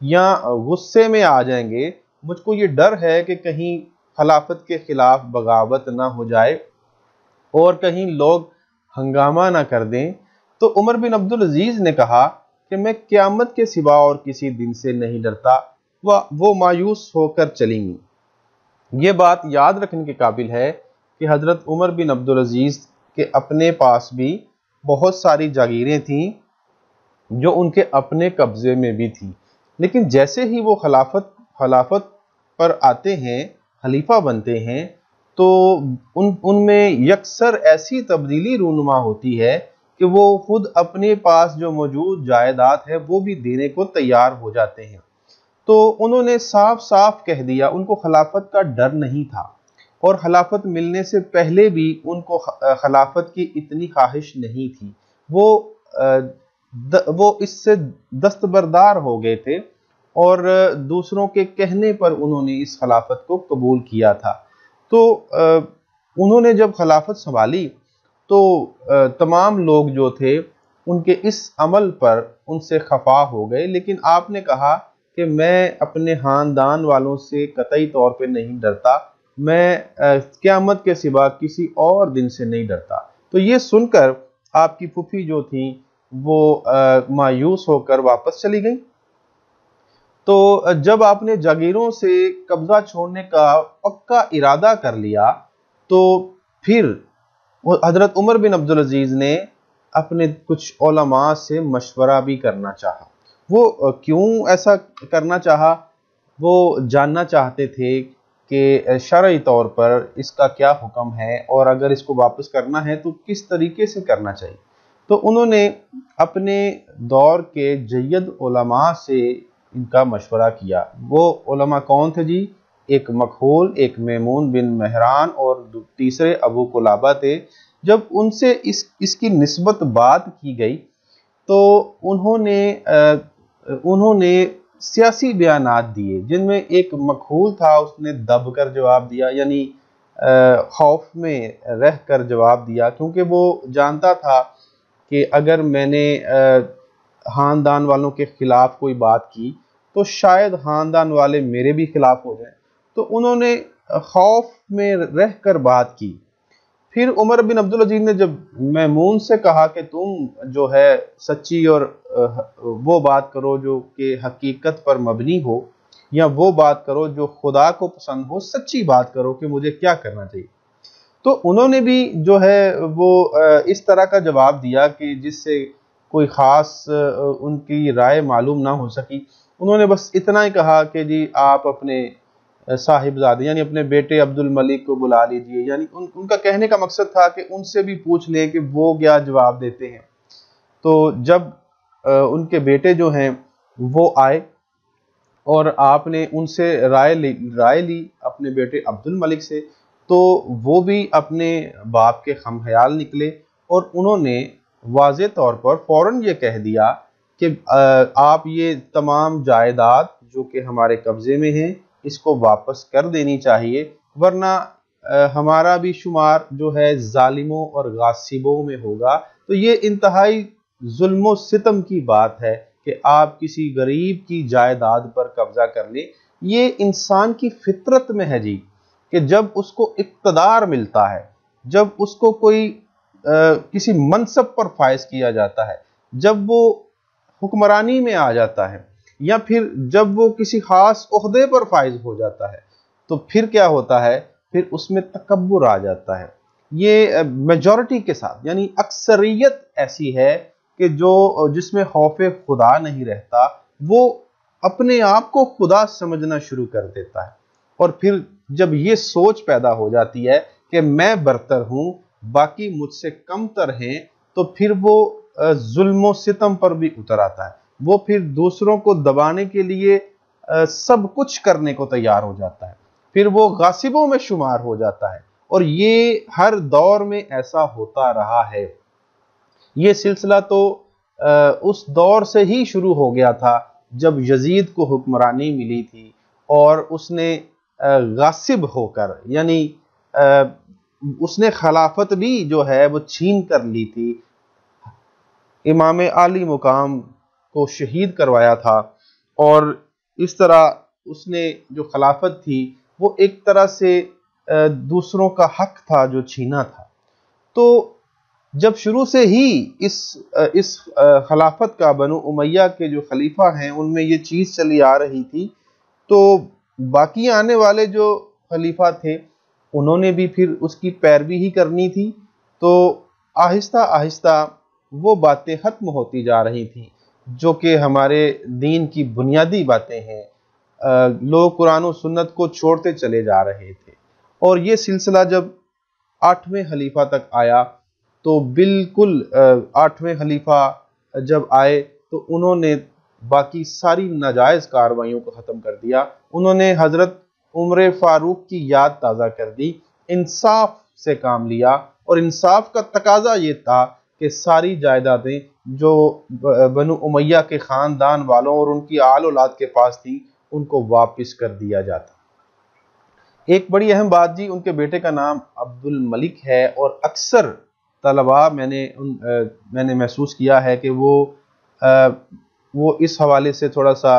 یا غصے میں آ جائیں گے، مجھ کو یہ ڈر ہے کہ کہیں خلافت کے خلاف بغاوت نہ ہو جائے اور کہیں لوگ ہنگامہ نہ کر دیں، تو عمر بن عبدالعزیز نے کہا کہ میں قیامت کے سوا اور کسی دن سے نہیں ڈرتا۔ وہ مایوس ہو کر چلیں گی۔ یہ بات یاد رکھنے کے قابل ہے کہ حضرت عمر بن عبدالعزیز کے اپنے پاس بھی بہت ساری جاگیریں تھیں جو ان کے اپنے قبضے میں بھی تھیں، لیکن جیسے ہی وہ خلافت پر آتے ہیں، خلیفہ بنتے ہیں، تو ان میں یکسر ایسی تبدیلی رونما ہوتی ہے کہ وہ خود اپنے پاس جو موجود جائیداد ہے وہ بھی دینے کو تیار ہو جاتے ہیں۔ تو انہوں نے صاف صاف کہہ دیا، ان کو خلافت کا ڈر نہیں تھا، اور خلافت ملنے سے پہلے بھی ان کو خلافت کی اتنی خواہش نہیں تھی۔ وہ اس سے دستبردار ہو گئے تھے اور دوسروں کے کہنے پر انہوں نے اس خلافت کو قبول کیا تھا۔ تو انہوں نے جب خلافت سنبھالی تو تمام لوگ جو تھے ان کے اس عمل پر ان سے خفا ہو گئے، لیکن آپ نے کہا کہ میں اپنے خاندان والوں سے قطعی طور پہ نہیں ڈرتا، میں قیامت کے سوا کسی اور دن سے نہیں ڈرتا۔ تو یہ سن کر آپ کی پھوپھی جو تھیں وہ مایوس ہو کر واپس چلی گئیں۔ تو جب آپ نے جاگیروں سے قبضہ چھوڑنے کا پکا ارادہ کر لیا تو پھر حضرت عمر بن عبدالعزیز نے اپنے کچھ علماء سے مشورہ بھی کرنا چاہا۔ وہ کیوں ایسا کرنا چاہا؟ وہ جاننا چاہتے تھے کہ شرعی طور پر اس کا کیا حکم ہے، اور اگر اس کو واپس کرنا ہے تو کس طریقے سے کرنا چاہیے۔ تو انہوں نے اپنے دور کے جید علماء سے ان کا مشورہ کیا۔ وہ علماء کون تھے جی؟ ایک مکحول، ایک میمون بن مہران اور تیسرے ابو قلابہ تھے۔ جب ان سے اس کی نسبت بات کی گئی تو انہوں نے سیاسی بیانات دیے، جن میں ایک مکحول تھا، اس نے دب کر جواب دیا، یعنی خوف میں رہ کر جواب دیا، کیونکہ وہ جانتا تھا کہ اگر میں نے خاندان والوں کے خلاف کوئی بات کی تو شاید خاندان والے میرے بھی خلاف ہو جائیں۔ تو انہوں نے خوف میں رہ کر بات کی۔ پھر عمر بن عبدالعزیز نے جب میمون سے کہا کہ تم جو ہے سچی اور وہ بات کرو جو کہ حقیقت پر مبنی ہو، یا وہ بات کرو جو خدا کو پسند ہو، سچی بات کرو کہ مجھے کیا کرنا چاہیے، تو انہوں نے بھی جو ہے وہ اس طرح کا جواب دیا کہ جس سے کوئی خاص ان کی رائے معلوم نہ ہو سکی۔ انہوں نے بس اتنا ہی کہا کہ جی آپ اپنے صاحبزادے یعنی اپنے بیٹے عبد الملک کو بلا لیجئے، یعنی ان کا کہنے کا مقصد تھا کہ ان سے بھی پوچھ لیں کہ وہ کیا جواب دیتے ہیں۔ تو جب ان کے بیٹے جو ہیں وہ آئے اور آپ نے ان سے رائے لی اپنے بیٹے عبد الملک سے، تو وہ بھی اپنے باپ کے خم خیال نکلے اور انہوں نے واضح طور پر فوراً یہ کہہ دیا کہ آپ یہ تمام جائیداد جو کہ ہمارے قبضے میں ہیں اس کو واپس کر دینی چاہیے، ورنہ ہمارا بھی شمار جو ہے ظالموں اور غاصبوں میں ہوگا۔ تو یہ انتہائی ظلم و ستم کی بات ہے کہ آپ کسی غریب کی جائیداد پر قبضہ کر لیں۔ یہ انسان کی فطرت میں ہے جی، کہ جب اس کو اقتدار ملتا ہے، جب اس کو کوئی کسی منصب پر فائز کیا جاتا ہے، جب وہ حکمرانی میں آ جاتا ہے، یا پھر جب وہ کسی خاص عہدے پر فائز ہو جاتا ہے، تو پھر کیا ہوتا ہے؟ پھر اس میں تکبر آ جاتا ہے۔ یہ میجورٹی کے ساتھ، یعنی اکثریت ایسی ہے کہ جس میں خوف خدا نہیں رہتا، وہ اپنے آپ کو خدا سمجھنا شروع کر دیتا ہے، اور پھر جب یہ سوچ پیدا ہو جاتی ہے کہ میں برتر ہوں، باقی مجھ سے کم تر ہیں، تو پھر وہ ظلم و ستم پر بھی اتر آتا ہے۔ وہ پھر دوسروں کو دبانے کے لیے سب کچھ کرنے کو تیار ہو جاتا ہے، پھر وہ غاصبوں میں شمار ہو جاتا ہے، اور یہ ہر دور میں ایسا ہوتا رہا ہے۔ یہ سلسلہ تو اس دور سے ہی شروع ہو گیا تھا جب یزید کو حکمرانی ملی تھی، اور اس نے غاصب ہو کر، یعنی اس نے خلافت بھی جو ہے وہ چھین کر لی تھی، امام عالی مقام کو شہید کروایا تھا، اور اس طرح اس نے جو خلافت تھی وہ ایک طرح سے دوسروں کا حق تھا جو چھینا تھا۔ تو جب شروع سے ہی اس خلافت کا بنو امیہ کے جو خلیفہ ہیں ان میں یہ چیز چلی آ رہی تھی، تو باقی آنے والے جو خلیفہ تھے انہوں نے بھی پھر اس کی پیروی ہی کرنی تھی۔ تو آہستہ آہستہ وہ باتیں ختم ہوتی جا رہی تھیں جو کہ ہمارے دین کی بنیادی باتیں ہیں۔ لوگ قرآن و سنت کو چھوڑتے چلے جا رہے تھے، اور یہ سلسلہ جب 8ویں خلیفہ تک آیا تو بالکل 8ویں خلیفہ جب آئے تو انہوں نے باقی ساری ناجائز کارروائیوں کو ختم کر دیا۔ انہوں نے حضرت عمر فاروق کی یاد تازہ کر دی، انصاف سے کام لیا، اور انصاف کا تقاضا یہ تھا کہ ساری جائیدادیں جو بنو امیہ کے خاندان والوں اور ان کی آل اولاد کے پاس تھی ان کو واپس کر دیا جاتا۔ ایک بڑی اہم بات جی، ان کے بیٹے کا نام عبد الملک ہے، اور اکثر طلباء میں نے محسوس کیا ہے کہ وہ اس حوالے سے تھوڑا سا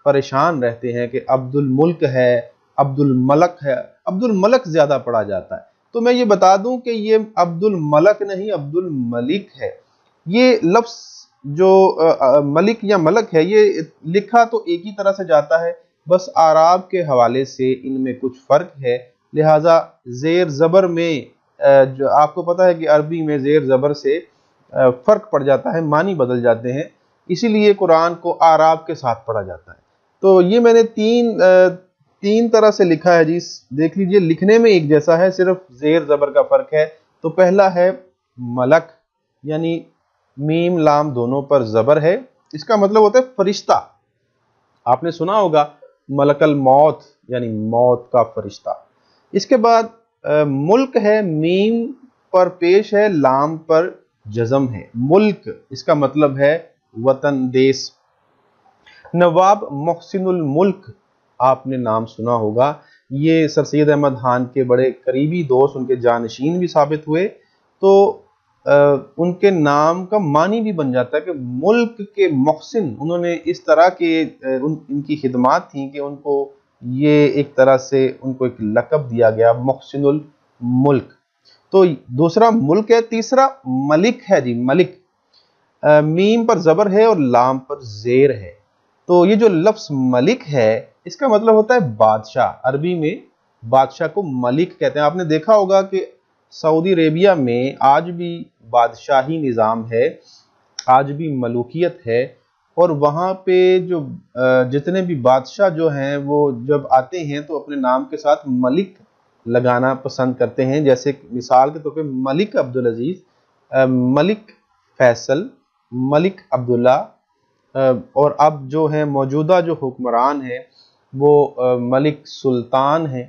پریشان رہتے ہیں کہ عبد الملک ہے، عبد الملک ہے، عبد الملک زیادہ پڑھا جاتا ہے۔ تو میں یہ بتا دوں کہ یہ عبد الملک نہیں، عبد الملک ہے۔ یہ لفظ جو ملک یا ملک ہے یہ لکھا تو ایک ہی طرح سے جاتا ہے، بس اعراب کے حوالے سے ان میں کچھ فرق ہے، لہٰذا زیر زبر میں جو آپ کو پتہ ہے کہ عربی میں زیر زبر سے فرق پڑ جاتا ہے، معنی بدل جاتے ہیں، اسی لیے قرآن کو اعراب کے ساتھ پڑھا جاتا ہے۔ تو یہ میں نے تین طرح سے لکھا ہے جی، دیکھ لیجئے، لکھنے میں ایک جیسا ہے، صرف زیر زبر کا فرق ہے۔ تو پہلا ہے ملک، یعنی میم لام دونوں پر زبر ہے، اس کا مطلب ہوتا ہے فرشتہ۔ آپ نے سنا ہوگا ملک الموت، یعنی موت کا فرشتہ۔ اس کے بعد ملک ہے، میم پر پیش ہے، لام پر جزم ہے، ملک، اس کا مطلب ہے وطن، دیس۔ نواب محسن الملک آپ نے نام سنا ہوگا، یہ سر سید احمد خان کے بڑے قریبی دوست، ان کے جانشین بھی ثابت ہوئے، تو ان کے نام کا معنی بھی بن جاتا ہے کہ ملک کے محسن۔ انہوں نے اس طرح کے ان کی خدمات تھیں کہ ان کو یہ ایک طرح سے ان کو ایک لقب دیا گیا، محسن الملک۔ تو دوسرا ملک ہے، تیسرا ملک ہے جی، ملک، میم پر زبر ہے اور لام پر زیر ہے۔ تو یہ جو لفظ ملک ہے اس کا مطلب ہوتا ہے بادشاہ، عربی میں بادشاہ کو ملک کہتے ہیں۔ آپ نے دیکھا ہوگا کہ سعودی عربیہ میں آج بھی بادشاہی نظام ہے، آج بھی ملوکیت ہے، اور وہاں پہ جو جتنے بھی بادشاہ جو ہیں وہ جب آتے ہیں تو اپنے نام کے ساتھ ملک لگانا پسند کرتے ہیں، جیسے مثال کے طور پہ ملک عبدالعزیز، ملک فیصل، ملک عبداللہ، اور اب جو ہیں موجودہ جو حکمران ہیں وہ ملک سلطان ہیں،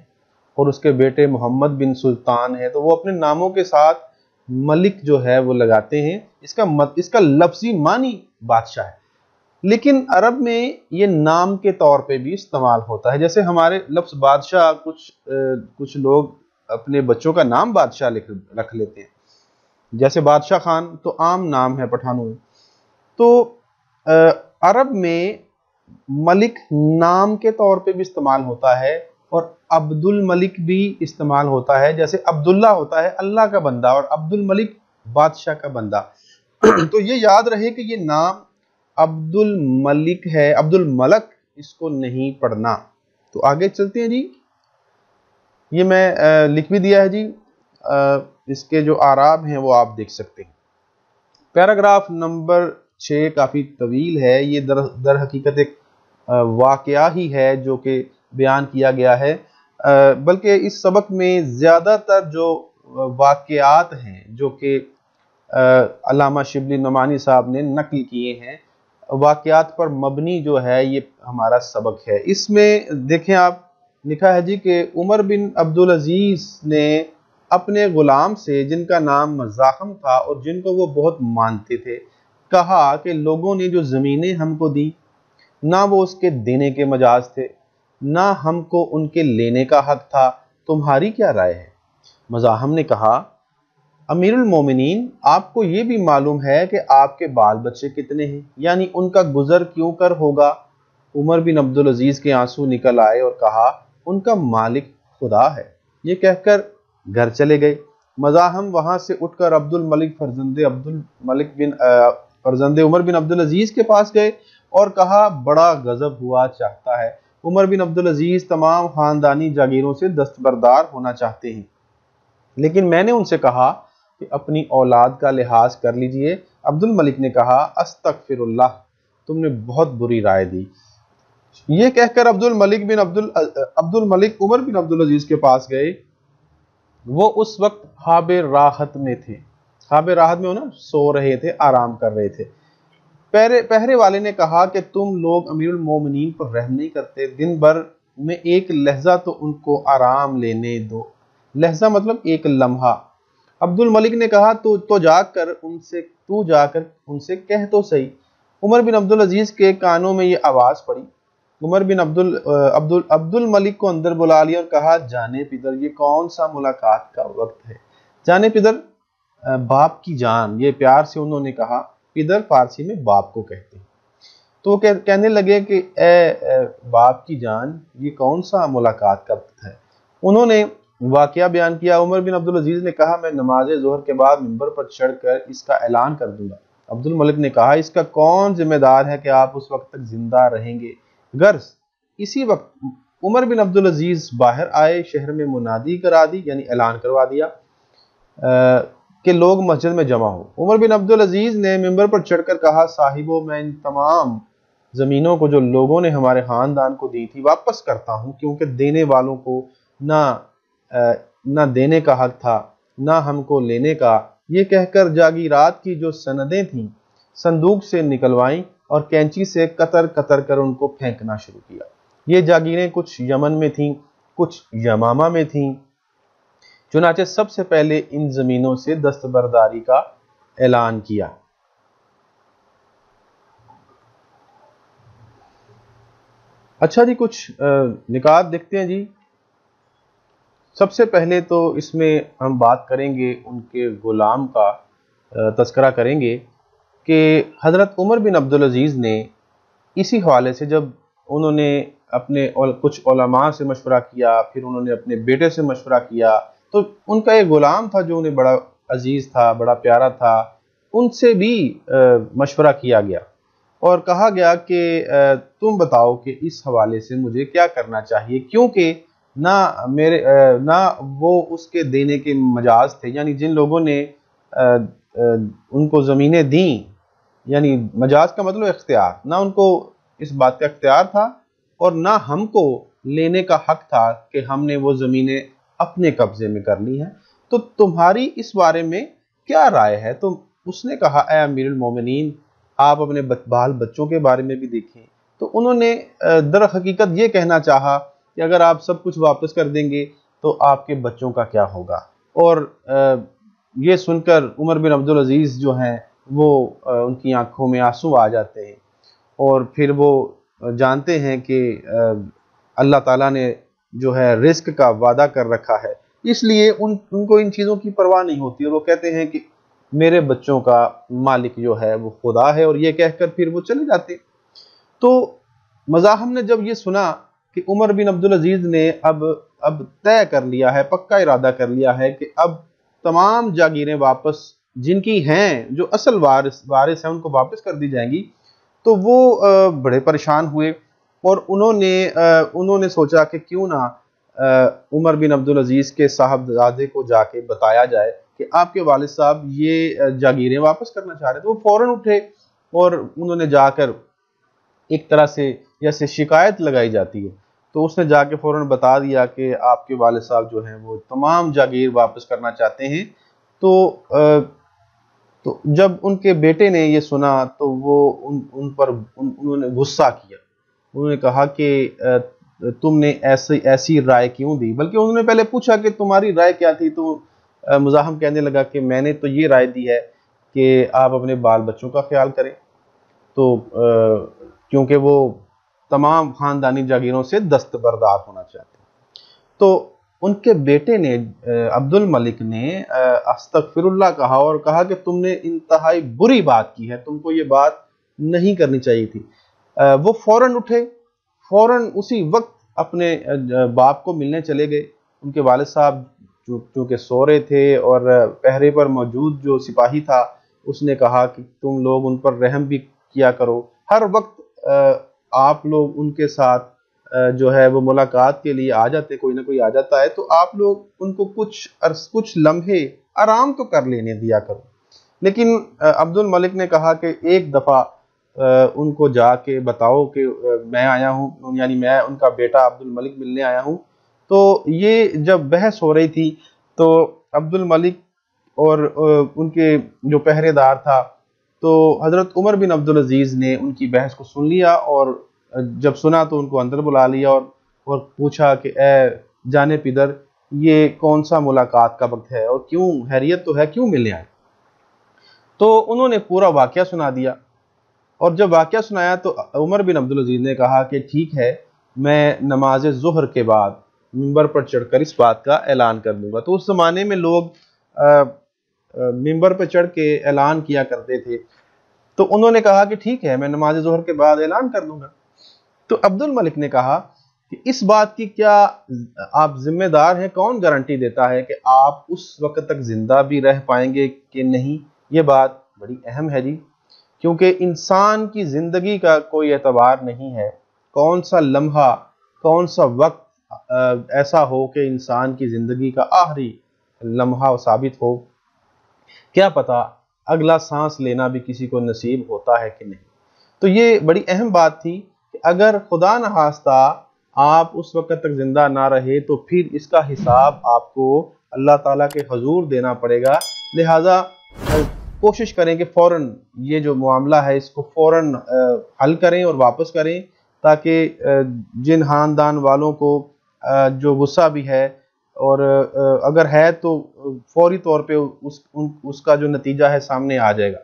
اور اس کے بیٹے محمد بن سلطان ہیں، تو وہ اپنے ناموں کے ساتھ ملک جو ہے وہ لگاتے ہیں۔ اس کا لفظی معنی بادشاہ ہے، لیکن عرب میں یہ نام کے طور پہ بھی استعمال ہوتا ہے۔ جیسے ہمارے لفظ بادشاہ کچھ لوگ اپنے بچوں کا نام بادشاہ رکھ لیتے ہیں، جیسے بادشاہ خان تو عام نام ہے پٹھانوں میں۔ تو عرب میں ملک نام کے طور پہ بھی استعمال ہوتا ہے، اور عبد الملک بھی استعمال ہوتا ہے، جیسے عبداللہ ہوتا ہے اللہ کا بندہ اور عبد الملک بادشاہ کا بندہ۔ تو یہ یاد رہے کہ یہ نام عبد الملک ہے، عبد الملک اس کو نہیں پڑھنا۔ تو آگے چلتے ہیں جی، یہ میں لکھ بھی دیا ہے جی، اس کے جو اعراب ہیں وہ آپ دیکھ سکتے ہیں۔ پیراگراف نمبر 6 کافی طویل ہے، یہ در حقیقت ایک واقعہ ہی ہے جو کہ بیان کیا گیا ہے، بلکہ اس سبق میں زیادہ تر جو واقعات ہیں جو کہ علامہ شبلی نعمانی صاحب نے نقل کیے ہیں، واقعات پر مبنی جو ہے یہ ہمارا سبق ہے۔ اس میں دیکھیں آپ، لکھا ہے جی کہ عمر بن عبدالعزیز نے اپنے غلام سے، جن کا نام مزاحم تھا اور جن کو وہ بہت مانتے تھے، کہا کہ لوگوں نے جو زمینیں ہم کو دی، نہ وہ اس کے دینے کے مجاز تھے، نہ ہم کو ان کے لینے کا حق تھا، تمہاری کیا رائے ہے؟ مزاحم نے کہا، امیر المومنین، آپ کو یہ بھی معلوم ہے کہ آپ کے بال بچے کتنے ہیں، یعنی ان کا گزر کیوں کر ہوگا؟ عمر بن عبدالعزیز کے آنسو نکل آئے اور کہا ان کا مالک خدا ہے۔ یہ کہہ کر گھر چلے گئے۔ مزاحم وہاں سے اٹھ کر فرزند عمر بن عبدالعزیز کے پاس گئے اور کہا بڑا غضب ہوا چاہتا ہے، عمر بن عبدالعزیز تمام خاندانی جاگیروں سے دستبردار ہونا چاہتے ہیں، لیکن میں نے ان سے کہا کہ اپنی اولاد کا لحاظ کر لیجئے۔ عبد الملک نے کہا استغفر اللہ، تم نے بہت بری رائے دی۔ یہ کہہ کر عبد الملک عمر بن عبدالعزیز کے پاس گئے۔ وہ اس وقت خواب راحت میں تھے، خواب راحت میں سو رہے تھے، آرام کر رہے تھے۔ پہرے والے نے کہا کہ تم لوگ امیر المومنین پر رحم نہیں کرتے، دن بھر میں ایک لحظہ تو ان کو آرام لینے دو۔ لحظہ مطلب ایک لمحہ۔ عبد الملک نے کہا تو جا کر ان سے کہہ تو صحیح۔ عمر بن عبدالعزیز کے کانوں میں یہ آواز پڑی۔ عمر بن عبد الملک کو اندر بلا لیا اور کہا جانے پدر، یہ کون سا ملاقات کا وقت ہے؟ جانے پدر باپ کی جان، یہ پیار سے انہوں نے کہا۔ پدر فارسی میں باپ کو کہتے ہیں۔ تو وہ کہنے لگے کہ اے باپ کی جان، یہ کون سا ملاقات کا وقت ہے؟ انہوں نے واقعہ بیان کیا۔ عمر بن عبدالعزیز نے کہا میں نماز ظہر کے بعد ممبر پر چڑھ کر اس کا اعلان کر دوں گا۔ عبد الملک نے کہا اس کا کون ذمہ دار ہے کہ آپ اس وقت تک زندہ رہیں گے؟ غرض اسی وقت عمر بن عبدالعزیز باہر آئے، شہر میں منادی کرا دی، یعنی اعلان کروا دیا کہ لوگ مسجد میں جمع ہو۔ عمر بن عبدالعزیز نے ممبر پر چڑھ کر کہا صاحبو، میں ان تمام زمینوں کو جو لوگوں نے ہمارے خاندان کو دی تھی واپس کرتا ہوں، کیونکہ دینے والوں کو نہ دینے کا حق تھا نہ ہم کو لینے کا۔ یہ کہہ کر جاگیرات کی جو سندیں تھیں صندوق سے نکلوائیں اور کینچی سے قطر قطر کر ان کو پھینکنا شروع کیا۔ یہ جاگیریں کچھ یمن میں تھیں، کچھ یمامہ میں تھیں۔ چنانچہ سب سے پہلے ان زمینوں سے دستبرداری کا اعلان کیا۔ اچھا جی، کچھ نکات دیکھتے ہیں جی۔ سب سے پہلے تو اس میں ہم بات کریں گے ان کے غلام کا تذکرہ کریں گے کہ حضرت عمر بن عبدالعزیز نے اسی حوالے سے جب انہوں نے اپنے کچھ علماء سے مشورہ کیا، پھر انہوں نے اپنے بیٹے سے مشورہ کیا، تو ان کا ایک غلام تھا جو انہیں بڑا عزیز تھا، بڑا پیارا تھا، ان سے بھی مشورہ کیا گیا اور کہا گیا کہ تم بتاؤ کہ اس حوالے سے مجھے کیا کرنا چاہیے، کیونکہ نہ وہ اس کے دینے کے مجاز تھے، یعنی جن لوگوں نے ان کو زمینیں دیں، یعنی مجاز کا مطلب اختیار، نہ ان کو اس بات کا اختیار تھا اور نہ ہم کو لینے کا حق تھا کہ ہم نے وہ زمینیں اپنے قبضے میں کر لی ہیں، تو تمہاری اس بارے میں کیا رائے ہے؟ تو اس نے کہا اے امیر المومنین، آپ اپنے بال بچوں کے بارے میں بھی دیکھیں۔ تو انہوں نے در حقیقت یہ کہنا چاہا کہ اگر آپ سب کچھ واپس کر دیں گے تو آپ کے بچوں کا کیا ہوگا؟ اور یہ سن کر عمر بن عبدالعزیز جو ہیں وہ ان کی آنکھوں میں آنسو آ جاتے ہیں، اور پھر وہ جانتے ہیں کہ اللہ تعالیٰ نے جو ہے رزق کا وعدہ کر رکھا ہے، اس لیے ان کو ان چیزوں کی پرواہ نہیں ہوتی، اور وہ کہتے ہیں کہ میرے بچوں کا مالک جو ہے وہ خدا ہے، اور یہ کہہ کر پھر وہ چلے جاتے۔ تو مزاحم نے جب یہ سنا کہ عمر بن عبدالعزیز نے اب طے کر لیا ہے، پکا ارادہ کر لیا ہے کہ اب تمام جاگیریں واپس جن کی ہیں، جو اصل وارث ہیں، ان کو واپس کر دی جائیں گی، تو وہ بڑے پریشان ہوئے، اور انہوں نے سوچا کہ کیوں نہ عمر بن عبدالعزیز کے صاحبزادے کو جا کے بتایا جائے کہ آپ کے والد صاحب یہ جاگیریں واپس کرنا چاہ رہے تھے۔ وہ فوراً اٹھے اور انہوں نے جا کر ایک طرح سے جیسے شکایت لگائی جاتی ہے، تو اس نے جا کے فوراً بتا دیا کہ آپ کے والد صاحب جو ہیں وہ تمام جاگیر واپس کرنا چاہتے ہیں۔ تو جب ان کے بیٹے نے یہ سنا تو وہ انہوں نے غصہ کیا، انہوں نے کہا کہ تم نے ایسی رائے کیوں دی؟ بلکہ انہوں نے پہلے پوچھا کہ تمہاری رائے کیا تھی، تو مزاحم کہنے لگا کہ میں نے تو یہ رائے دی ہے کہ آپ اپنے بال بچوں کا خیال کریں، تو کیونکہ وہ تمام خاندانی جاگیروں سے دستبردار ہونا چاہتے ہیں۔ تو ان کے بیٹے نے عبد الملک نے استغفر اللہ کہا اور کہا کہ تم نے انتہائی بری بات کی ہے، تم کو یہ بات نہیں کرنی چاہیے تھی۔ وہ فوراً اٹھے فوراً اسی وقت اپنے باپ کو ملنے چلے گئے۔ ان کے والد صاحب چونکہ سو رہے تھے اور پہرے پر موجود جو سپاہی تھا اس نے کہا کہ تم لوگ ان پر رحم بھی کیا کرو، ہر وقت آپ لوگ ان کے ساتھ جو ہے وہ ملاقات کے لیے آ جاتے، کوئی نہ کوئی آ جاتا ہے، تو آپ لوگ ان کو کچھ لمحے آرام تو کر لینے دیا کرو۔ لیکن عبد الملک نے کہا کہ ایک دفعہ ان کو جا کے بتاؤ کہ میں آیا ہوں، یعنی میں ان کا بیٹا عبد الملک ملنے آیا ہوں۔ تو یہ جب بحث ہو رہی تھی تو عبد الملک اور ان کے جو پہرے دار تھا، تو حضرت عمر بن عبدالعزیز نے ان کی بحث کو سن لیا، اور جب سنا تو ان کو اندر بلا لیا اور پوچھا کہ اے جانے پدر، یہ کون سا ملاقات کا وقت ہے اور کیوں، خیریت تو ہے، کیوں ملنے آئے؟ تو انہوں نے پورا واقعہ سنا دیا، اور جب واقعہ سنایا تو عمر بن عبدالعزیز نے کہا کہ ٹھیک ہے، میں نماز ظہر کے بعد ممبر پر چڑھ کر اس بات کا اعلان کر دوں گا۔ تو اس زمانے میں لوگ ممبر پر چڑھ کے اعلان کیا کرتے تھے، تو انہوں نے کہا کہ ٹھیک ہے، میں نماز ظہر کے بعد اعلان کر دوں گا۔ تو عبد الملک نے کہا کہ اس بات کی کیا آپ ذمہ دار ہیں، کون گارنٹی دیتا ہے کہ آپ اس وقت تک زندہ بھی رہ پائیں گے کہ نہیں؟ یہ بات بڑی اہم ہے جی، کیونکہ انسان کی زندگی کا کوئی اعتبار نہیں ہے، کون سا لمحہ، کون سا وقت ایسا ہو کہ انسان کی زندگی کا آخری لمحہ ثابت ہو، کیا پتا اگلا سانس لینا بھی کسی کو نصیب ہوتا ہے کہ نہیں۔ تو یہ بڑی اہم بات تھی کہ اگر خدا نخواستہ آپ اس وقت تک زندہ نہ رہے تو پھر اس کا حساب آپ کو اللہ تعالیٰ کے حضور دینا پڑے گا، لہٰذا کوشش کریں کہ فوراً یہ جو معاملہ ہے اس کو فوراً حل کریں اور واپس کریں، تاکہ جن خاندان والوں کو جو غصہ بھی ہے اور اگر ہے تو فوری طور پہ اس کا جو نتیجہ ہے سامنے آ جائے گا۔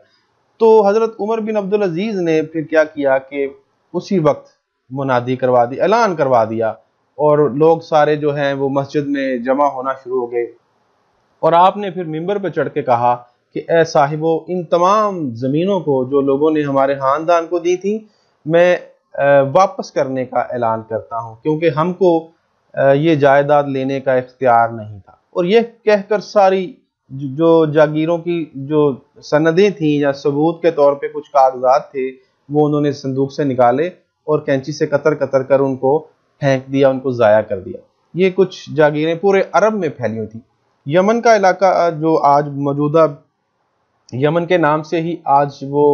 تو حضرت عمر بن عبدالعزیز نے پھر کیا کیا کہ اسی وقت منادی کروا دی، اعلان کروا دیا، اور لوگ سارے جو ہیں وہ مسجد میں جمع ہونا شروع ہو گئے، اور آپ نے پھر ممبر پہ چڑھ کے کہا کہ اے صاحبو، ان تمام زمینوں کو جو لوگوں نے ہمارے خاندان کو دی تھی، میں واپس کرنے کا اعلان کرتا ہوں، کیونکہ ہم کو یہ جائیداد لینے کا اختیار نہیں تھا۔ اور یہ کہہ کر ساری جو جاگیروں کی جو سندیں تھیں یا ثبوت کے طور پہ کچھ کاغذات تھے، وہ انہوں نے صندوق سے نکالے اور کینچی سے قطر قطر کر ان کو پھینک دیا، ان کو ضائع کر دیا۔ یہ کچھ جاگیریں پورے عرب میں پھیلی ہوئی تھیں۔ یمن کا علاقہ جو آج موجودہ یمن کے نام سے ہی آج وہ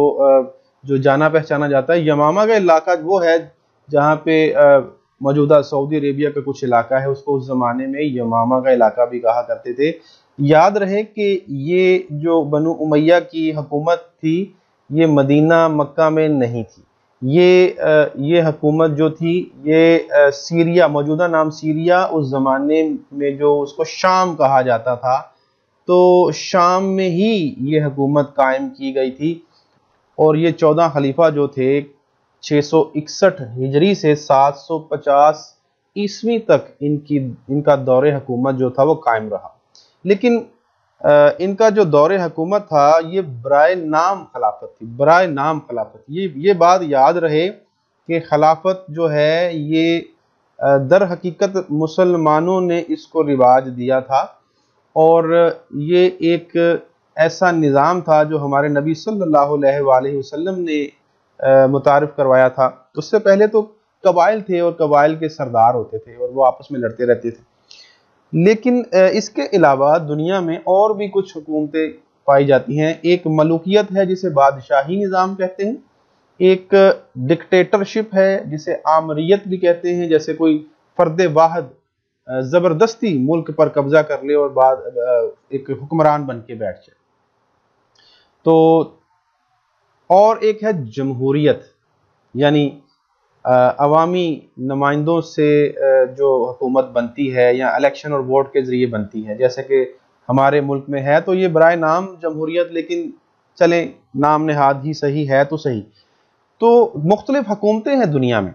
جو جانا پہچانا جاتا ہے، یمامہ کا علاقہ وہ ہے جہاں پہ موجودہ سعودی عربیہ کا کچھ علاقہ ہے، اس کو اس زمانے میں یمامہ کا علاقہ بھی کہا کرتے تھے۔ یاد رہے کہ یہ جو بنو امیہ کی حکومت تھی یہ مدینہ مکہ میں نہیں تھی، یہ حکومت جو تھی یہ سیریا، موجودہ نام سیریا، اس زمانے میں جو اس کو شام کہا جاتا تھا، تو شام میں ہی یہ حکومت قائم کی گئی تھی، اور یہ 14 خلیفہ جو تھے 661 ہجری سے 750 عیسوی تک ان کا دور حکومت جو تھا وہ قائم رہا۔ لیکن ان کا جو دور حکومت تھا یہ برائے نام خلافت تھی، برائے نام خلافت۔ یہ بات یاد رہے کہ خلافت جو ہے یہ در حقیقت مسلمانوں نے اس کو رواج دیا تھا، اور یہ ایک ایسا نظام تھا جو ہمارے نبی صلی اللہ علیہ وآلہ وسلم نے متعارف کروایا تھا۔ اس سے پہلے تو قبائل تھے اور قبائل کے سردار ہوتے تھے اور وہ آپس میں لڑتے رہتے تھے، لیکن اس کے علاوہ دنیا میں اور بھی کچھ حکومتیں پائی جاتی ہیں۔ ایک ملوکیت ہے جسے بادشاہی نظام کہتے ہیں، ایک ڈکٹیٹرشپ ہے جسے آمریت بھی کہتے ہیں، جیسے کوئی فرد واحد زبردستی ملک پر قبضہ کر لے اور بعد ایک حکمران بن کے بیٹھ جائے۔ تو اور ایک ہے جمہوریت، یعنی عوامی نمائندوں سے جو حکومت بنتی ہے یا الیکشن اور ووٹ کے ذریعے بنتی ہے، جیسے کہ ہمارے ملک میں ہے، تو یہ برائے نام جمہوریت، لیکن چلیں نام نہاد ہی صحیح ہے تو صحیح۔ تو مختلف حکومتیں ہیں دنیا میں،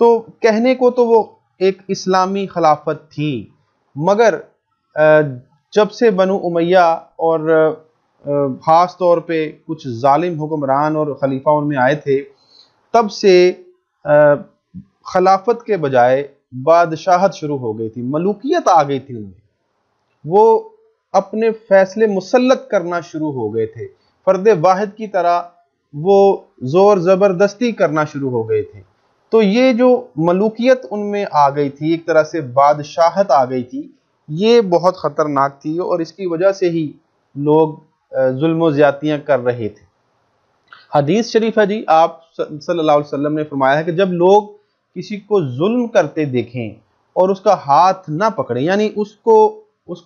تو کہنے کو تو وہ ایک اسلامی خلافت تھی، مگر جب سے بنو امیہ اور خاص طور پہ کچھ ظالم حکمران اور خلیفہ ان میں آئے تھے، تب سے خلافت کے بجائے بادشاہت شروع ہو گئی تھی، ملوکیت آ گئی تھی ان میں، وہ اپنے فیصلے مسلط کرنا شروع ہو گئے تھے، فرد واحد کی طرح وہ زور زبردستی کرنا شروع ہو گئے تھے۔ تو یہ جو ملوکیت ان میں آ گئی تھی، ایک طرح سے بادشاہت آ گئی تھی، یہ بہت خطرناک تھی اور اس کی وجہ سے ہی لوگ ظلم و زیادتیاں کر رہے تھے۔ حدیث شریف ہے جی، آپ صلی اللہ علیہ وسلم نے فرمایا ہے کہ جب لوگ کسی کو ظلم کرتے دیکھیں اور اس کا ہاتھ نہ پکڑیں، یعنی اس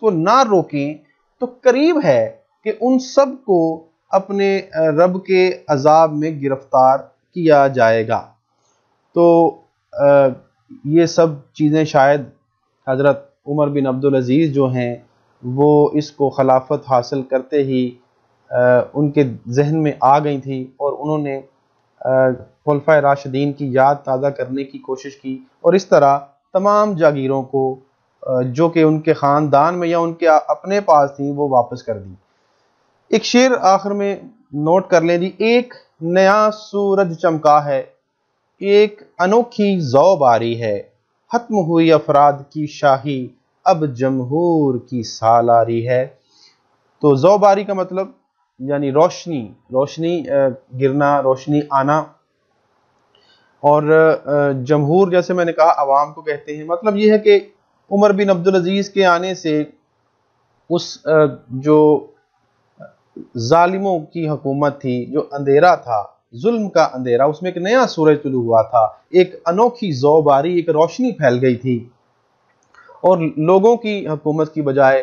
کو نہ روکیں، تو قریب ہے کہ ان سب کو اپنے رب کے عذاب میں گرفتار کیا جائے گا۔ تو یہ سب چیزیں شاید حضرت عمر بن عبدالعزیز جو ہیں وہ اس کو خلافت حاصل کرتے ہی ان کے ذہن میں آ گئی تھیں، اور انہوں نے خلفائے راشدین کی یاد تازہ کرنے کی کوشش کی، اور اس طرح تمام جاگیروں کو جو کہ ان کے خاندان میں یا ان کے اپنے پاس تھیں وہ واپس کر دی۔ ایک شعر آخر میں نوٹ کر لیں جی، ایک نیا سورج چمکا ہے، ایک انوکھی ضو باری ہے، ختم ہوئی افراد کی شاہی، اب جمہور کی سالاری ہے۔ تو ضو باری کا مطلب یعنی روشنی گرنا، روشنی آنا، اور جمہور جیسے میں نے کہا عوام کو کہتے ہیں۔ مطلب یہ ہے کہ عمر بن عبدالعزیز کے آنے سے اس جو ظالموں کی حکومت تھی، جو اندھیرا تھا، ظلم کا اندھیرا، اس میں ایک نیا سورج طلوع ہوا تھا، ایک انوکھی ضو باری، ایک روشنی پھیل گئی تھی، اور لوگوں کی حکومت کی بجائے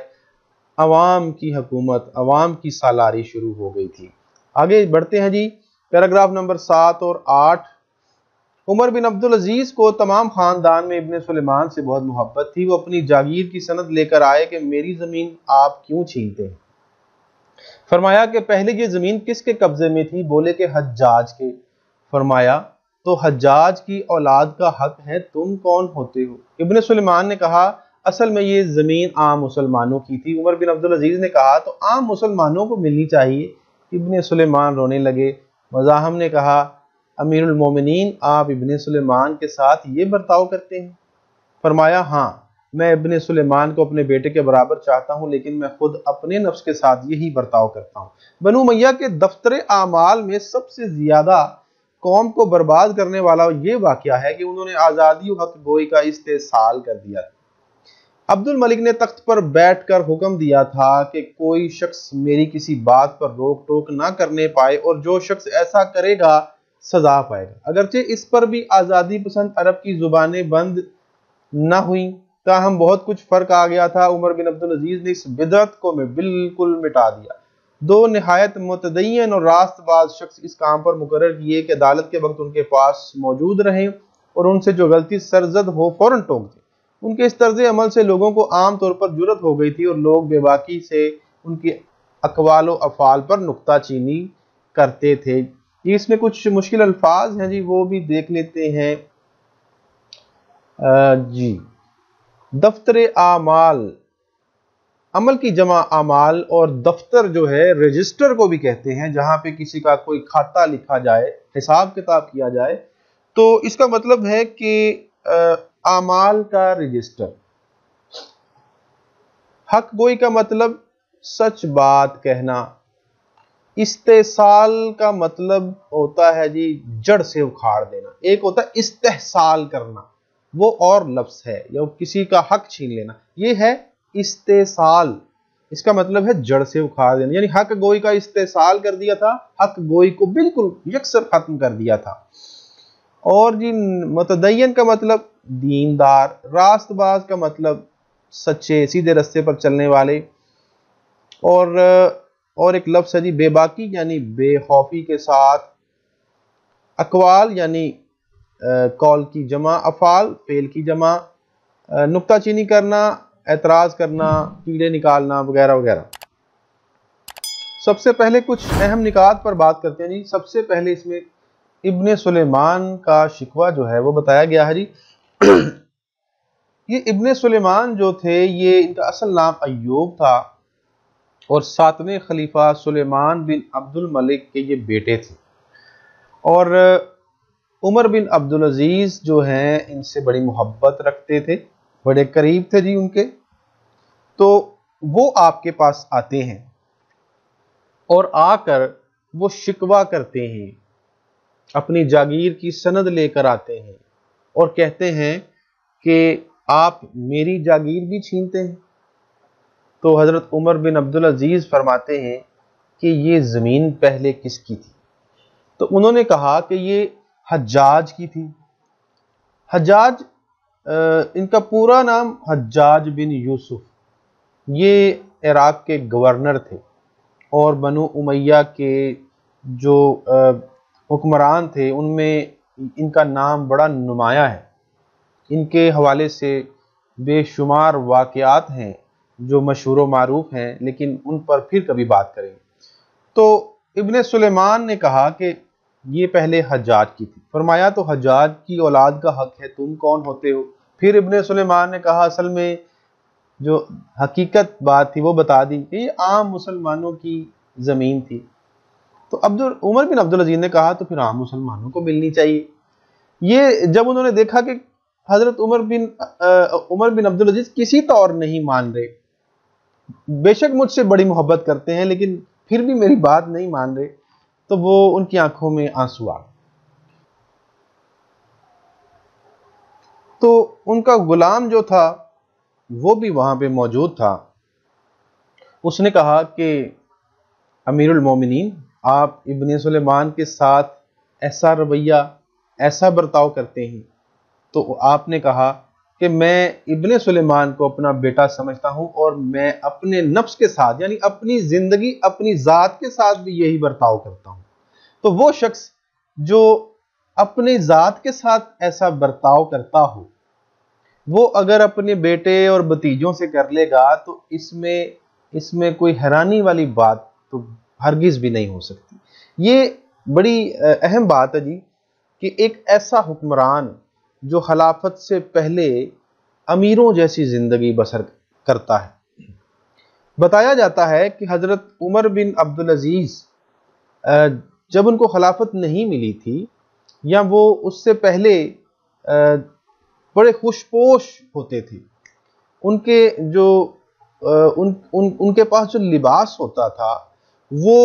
عوام کی حکومت، عوام کی سالاری شروع ہو گئی تھی۔ آگے بڑھتے ہیں جی، پیراگراف نمبر 7 اور 8۔ عمر بن عبدالعزیز کو تمام خاندان میں ابن سلیمان سے بہت محبت تھی۔ وہ اپنی جاگیر کی سند لے کر آئے کہ میری زمین آپ کیوں چھینتے ہیں؟ فرمایا کہ پہلے یہ زمین کس کے قبضے میں تھی؟ بولے کہ حجاج کے۔ فرمایا تو حجاج کی اولاد کا حق ہے، تم کون ہوتے ہو؟ ابن سلیمان نے کہا اصل میں یہ زمین عام مسلمانوں کی تھی۔ عمر بن عبدالعزیز نے کہا تو عام مسلمانوں کو ملنی چاہیے۔ ابن سلیمان رونے لگے۔ مزاحم نے کہا امیر المومنین، آپ ابن سلیمان کے ساتھ یہ برتاؤ کرتے ہیں؟ فرمایا ہاں، میں ابن سلیمان کو اپنے بیٹے کے برابر چاہتا ہوں، لیکن میں خود اپنے نفس کے ساتھ یہی برتاؤ کرتا ہوں۔ بنو امیہ کے دفتر اعمال میں سب سے زیادہ قوم کو برباد کرنے والا یہ واقعہ ہے کہ انہوں نے آزادی و حق گوئی کا استحصال کر دیا تھا۔ عبد الملک نے تخت پر بیٹھ کر حکم دیا تھا کہ کوئی شخص میری کسی بات پر روک ٹوک نہ کرنے پائے، اور جو شخص ایسا کرے گا سزا پائے گا۔ اگرچہ اس پر بھی آزادی پسند عرب کی زبانیں بند نہ ہوئیں، تاہم بہت کچھ فرق آ گیا تھا۔ عمر بن عبدالعزیز نے اس بدعت کو بالکل مٹا دیا۔ دو نہایت متدین اور راست باز شخص اس کام پر مقرر کیے کہ عدالت کے وقت ان کے پاس موجود رہیں اور ان سے جو غلطی سرزد ہو فوراً ٹوک دیں۔ ان کے اس طرز عمل سے لوگوں کو عام طور پر جرأت ہو گئی تھی، اور لوگ بے باکی سے ان کے اقوال و افعال پر نکتہ چینی کرتے تھے۔ اس میں کچھ مشکل الفاظ ہیں جی، وہ بھی دیکھ لیتے ہیں۔ جی، دفتر اعمال، عمل کی جمع اعمال، اور دفتر جو ہے رجسٹر کو بھی کہتے ہیں، جہاں پہ کسی کا کوئی کھاتہ لکھا جائے، حساب کتاب کیا جائے، تو اس کا مطلب ہے کہ اعمال کا رجسٹر۔ حق گوئی کا مطلب سچ بات کہنا۔ استحصال کا مطلب ہوتا ہے جی جڑ سے اکھاڑ دینا۔ ایک ہوتا ہے استحصال کرنا، وہ اور لفظ ہے، یا کسی کا حق چھین لینا، یہ ہے استحصال۔ اس کا مطلب ہے جڑ سے اکھاڑ دینا، یعنی حق گوئی کا استحصال کر دیا تھا، حق گوئی کو بالکل یکسر ختم کر دیا تھا۔ اور جی متدین کا مطلب دیندار، راست باز کا مطلب سچے سیدھے رستے پر چلنے والے، اور ایک لفظ ہے جی بے باکی، یعنی بے خوفی کے ساتھ۔ اقوال یعنی قول کی جمع، افعال فعل کی جمع، نکتہ چینی کرنا، اعتراض کرنا، کیڑے نکالنا وغیرہ وغیرہ۔ سب سے پہلے کچھ اہم نکات پر بات کرتے ہیں جی۔ سب سے پہلے اس میں ابن سلیمان کا شکوہ جو ہے وہ بتایا گیا ہے جی۔ یہ ابن سلیمان جو تھے، یہ ان کا اصل نام ایوب تھا، اور 7ویں خلیفہ سلیمان بن عبد الملک کے یہ بیٹے تھے، اور عمر بن عبدالعزیز جو ہیں ان سے بڑی محبت رکھتے تھے، بڑے قریب تھے جی ان کے، تو وہ آپ کے پاس آتے ہیں اور آ کر وہ شکوہ کرتے ہیں، اپنی جاگیر کی سند لے کر آتے ہیں اور کہتے ہیں کہ آپ میری جاگیر بھی چھینتے ہیں۔ تو حضرت عمر بن عبدالعزیز فرماتے ہیں کہ یہ زمین پہلے کس کی تھی؟ تو انہوں نے کہا کہ یہ حجاج کی تھی۔ حجاج ان کا پورا نام حجاج بن یوسف، یہ عراق کے گورنر تھے اور بنو امیہ کے جو حکمران تھے ان میں ان کا نام بڑا نمایاں ہے۔ ان کے حوالے سے بے شمار واقعات ہیں جو مشہور و معروف ہیں، لیکن ان پر پھر کبھی بات کریں گے۔ تو ابن سلیمان نے کہا کہ یہ پہلے حجاج کی تھی۔ فرمایا تو حجاج کی اولاد کا حق ہے، تم کون ہوتے ہو؟ پھر ابن سلیمان نے کہا اصل میں جو حقیقت بات تھی وہ بتا دی کہ یہ عام مسلمانوں کی زمین تھی۔ تو عمر بن عبدالعزیز نے کہا تو پھر عام مسلمانوں کو ملنی چاہیے۔ یہ جب انہوں نے دیکھا کہ حضرت عمر بن عبدالعزیز کسی طور نہیں مان رہے، بے شک مجھ سے بڑی محبت کرتے ہیں لیکن پھر بھی میری بات نہیں مان رہے، تو وہ ان کی آنکھوں میں آنسو آ گئے۔ تو ان کا غلام جو تھا وہ بھی وہاں پہ موجود تھا، اس نے کہا کہ امیر المومنین، آپ ابن سلیمان کے ساتھ ایسا رویہ، ایسا برتاؤ کرتے ہیں۔ تو آپ نے کہا کہ میں ابن سلیمان کو اپنا بیٹا سمجھتا ہوں اور میں اپنے نفس کے ساتھ یعنی اپنی زندگی، اپنی ذات کے ساتھ بھی یہی برتاؤ کرتا ہوں۔ تو وہ شخص جو اپنی ذات کے ساتھ ایسا برتاؤ کرتا ہو، وہ اگر اپنے بیٹے اور بھتیجوں سے کر لے گا تو اس میں کوئی حیرانی والی بات تو ہرگز بھی نہیں ہو سکتی۔ یہ بڑی اہم بات ہے جی کہ ایک ایسا حکمران جو خلافت سے پہلے امیروں جیسی زندگی بسر کرتا ہے۔ بتایا جاتا ہے کہ حضرت عمر بن عبدالعزیز جب ان کو خلافت نہیں ملی تھی یا وہ اس سے پہلے بڑے خوش پوش ہوتے تھے، ان کے پاس جو لباس ہوتا تھا وہ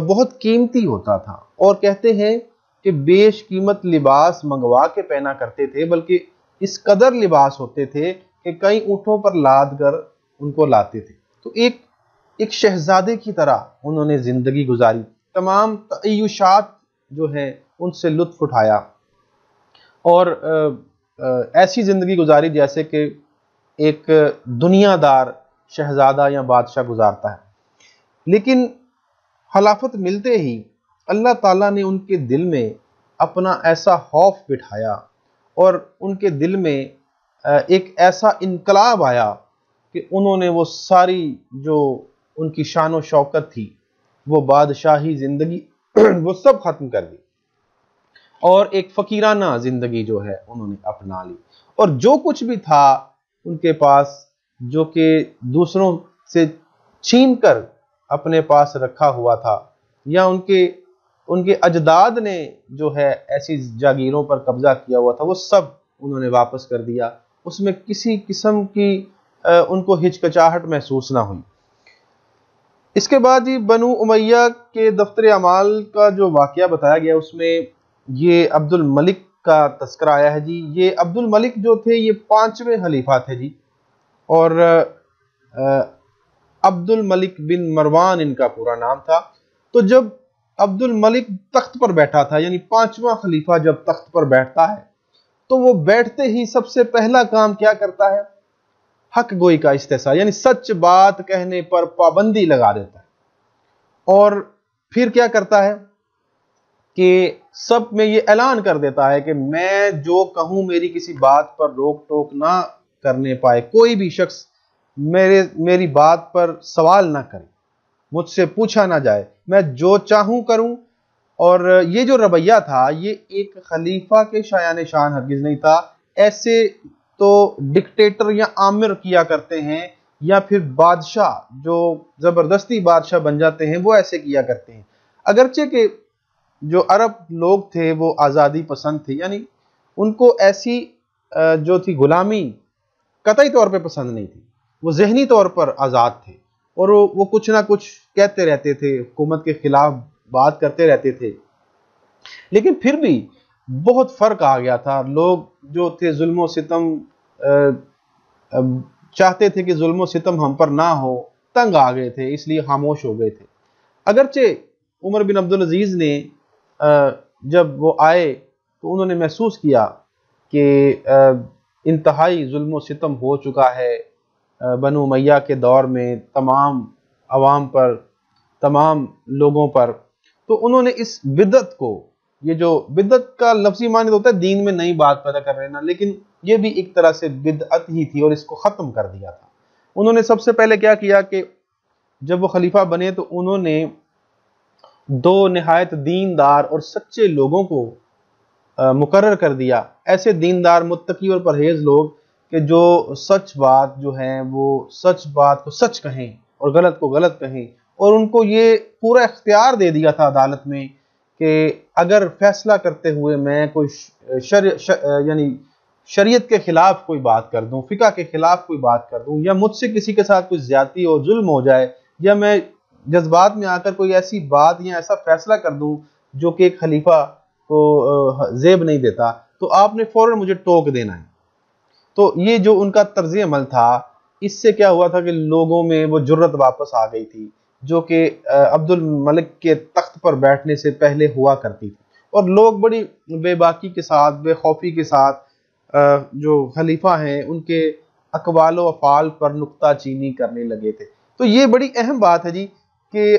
بہت قیمتی ہوتا تھا، اور کہتے ہیں کہ بیش قیمت لباس منگوا کے پہنا کرتے تھے، بلکہ اس قدر لباس ہوتے تھے کہ کئی اونٹوں پر لاد کر ان کو لاتے تھے۔ تو ایک شہزادے کی طرح انہوں نے زندگی گزاری، تمام تعیشات جو ہیں ان سے لطف اٹھایا اور ایسی زندگی گزاری جیسے کہ ایک دنیا دار شہزادہ یا بادشاہ گزارتا ہے۔ لیکن خلافت ملتے ہی اللہ تعالیٰ نے ان کے دل میں اپنا ایسا خوف بٹھایا اور ان کے دل میں ایک ایسا انقلاب آیا کہ انہوں نے وہ ساری جو ان کی شان و شوکت تھی، وہ بادشاہی زندگی وہ سب ختم کر دی اور ایک فقیرانہ زندگی جو ہے انہوں نے اپنا لی، اور جو کچھ بھی تھا ان کے پاس جو کہ دوسروں سے چھین کر اپنے پاس رکھا ہوا تھا، یا ان کے اجداد نے جو ہے ایسی جاگیروں پر قبضہ کیا ہوا تھا، وہ سب انہوں نے واپس کر دیا۔ اس میں کسی قسم کی ان کو ہچکچاہٹ محسوس نہ ہوئی۔ اس کے بعد ہی بنو امیہ کے دفتر اعمال کا جو واقعہ بتایا گیا اس میں یہ عبد الملک کا تذکرہ آیا ہے جی۔ یہ عبد الملک جو تھے یہ 5ویں خلیفہ تھے جی، اور عبد الملک بن مروان ان کا پورا نام تھا۔ تو جب عبد الملک تخت پر بیٹھا تھا، یعنی 5واں خلیفہ جب تخت پر بیٹھتا ہے تو وہ بیٹھتے ہی سب سے پہلا کام کیا کرتا ہے؟ حق گوئی کا استحصال، یعنی سچ بات کہنے پر پابندی لگا دیتا ہے، اور پھر کیا کرتا ہے کہ سب میں یہ اعلان کر دیتا ہے کہ میں جو کہوں میری کسی بات پر روک ٹوک نہ کرنے پائے، کوئی بھی شخص میری بات پر سوال نہ کرے، مجھ سے پوچھا نہ جائے، میں جو چاہوں کروں۔ اور یہ جو رویہ تھا یہ ایک خلیفہ کے شایان شان ہرگز نہیں تھا۔ ایسے تو ڈکٹیٹر یا آمر کیا کرتے ہیں، یا پھر بادشاہ جو زبردستی بادشاہ بن جاتے ہیں وہ ایسے کیا کرتے ہیں۔ اگرچہ کہ جو عرب لوگ تھے وہ آزادی پسند تھے، یعنی ان کو ایسی جو تھی غلامی قطعی طور پہ پسند نہیں تھی، وہ ذہنی طور پر آزاد تھے، اور وہ کچھ نہ کچھ کہتے رہتے تھے، حکومت کے خلاف بات کرتے رہتے تھے، لیکن پھر بھی بہت فرق آ گیا تھا۔ لوگ جو تھے ظلم و ستم چاہتے تھے کہ ظلم و ستم ہم پر نہ ہو، تنگ آ گئے تھے، اس لیے خاموش ہو گئے تھے۔ اگرچہ عمر بن عبدالعزیز نے جب وہ آئے تو انہوں نے محسوس کیا کہ انتہائی ظلم و ستم ہو چکا ہے بنو امیہ کے دور میں تمام عوام پر، تمام لوگوں پر، تو انہوں نے اس بدعت کو، یہ جو بدعت کا لفظی معنی ہوتا ہے دین میں نئی بات پیدا کر لینا، لیکن یہ بھی ایک طرح سے بدعت ہی تھی، اور اس کو ختم کر دیا تھا۔ انہوں نے سب سے پہلے کیا کیا کہ جب وہ خلیفہ بنے تو انہوں نے دو نہایت دیندار اور سچے لوگوں کو مقرر کر دیا، ایسے دیندار، متقی اور پرہیز لوگ کہ جو سچ بات جو ہیں وہ سچ بات کو سچ کہیں اور غلط کو غلط کہیں، اور ان کو یہ پورا اختیار دے دیا تھا عدالت میں کہ اگر فیصلہ کرتے ہوئے میں کوئی یعنی شریعت کے خلاف کوئی بات کر دوں، فقہ کے خلاف کوئی بات کر دوں، یا مجھ سے کسی کے ساتھ کوئی زیادتی اور ظلم ہو جائے، یا میں جذبات میں آ کر کوئی ایسی بات یا ایسا فیصلہ کر دوں جو کہ ایک خلیفہ کو زیب نہیں دیتا، تو آپ نے فوراً مجھے ٹوک دینا ہے۔ تو یہ جو ان کا طرز عمل تھا، اس سے کیا ہوا تھا کہ لوگوں میں وہ جرت واپس آ گئی تھی جو کہ عبد الملک کے تخت پر بیٹھنے سے پہلے ہوا کرتی تھی، اور لوگ بڑی بے باکی کے ساتھ، بے خوفی کے ساتھ جو خلیفہ ہیں ان کے اقوال و افعال پر نکتہ چینی کرنے لگے تھے۔ تو یہ بڑی اہم بات ہے جی، کہ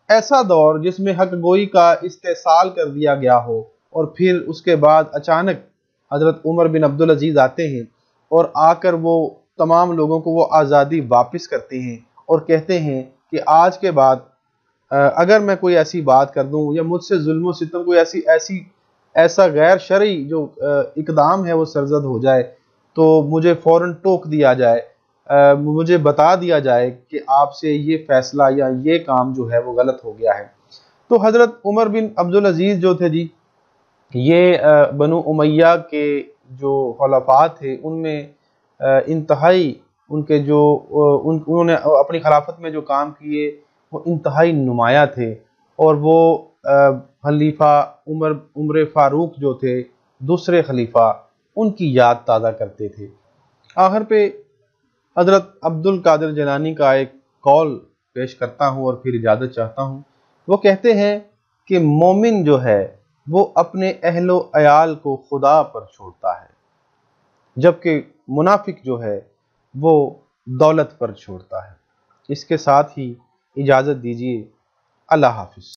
ایسا دور جس میں حق گوئی کا استحصال کر دیا گیا ہو، اور پھر اس کے بعد اچانک حضرت عمر بن عبدالعزیز آتے ہیں اور آ کر وہ تمام لوگوں کو وہ آزادی واپس کرتے ہیں، اور کہتے ہیں کہ آج کے بعد اگر میں کوئی ایسی بات کر دوں یا مجھ سے ظلم و ستم کوئی ایسا غیر شرعی جو اقدام ہے وہ سرزد ہو جائے تو مجھے فوراً ٹوک دیا جائے، مجھے بتا دیا جائے کہ آپ سے یہ فیصلہ یا یہ کام جو ہے وہ غلط ہو گیا ہے۔ تو حضرت عمر بن عبدالعزیز جو تھے جی، یہ بنو امیہ کے جو خلفاء تھے ان میں انتہائی ان کے جو انہوں نے اپنی خلافت میں جو کام کیے وہ انتہائی نمایاں تھے، اور وہ خلیفہ عمر فاروق جو تھے دوسرے خلیفہ، ان کی یاد تازہ کرتے تھے۔ آخر پہ حضرت عبد القادر جیلانی کا ایک قول پیش کرتا ہوں اور پھر اجازت چاہتا ہوں۔ وہ کہتے ہیں کہ مومن جو ہے وہ اپنے اہل و عیال کو خدا پر چھوڑتا ہے، جبکہ منافق جو ہے وہ دولت پر چھوڑتا ہے۔ اس کے ساتھ ہی اجازت دیجیے، اللہ حافظ۔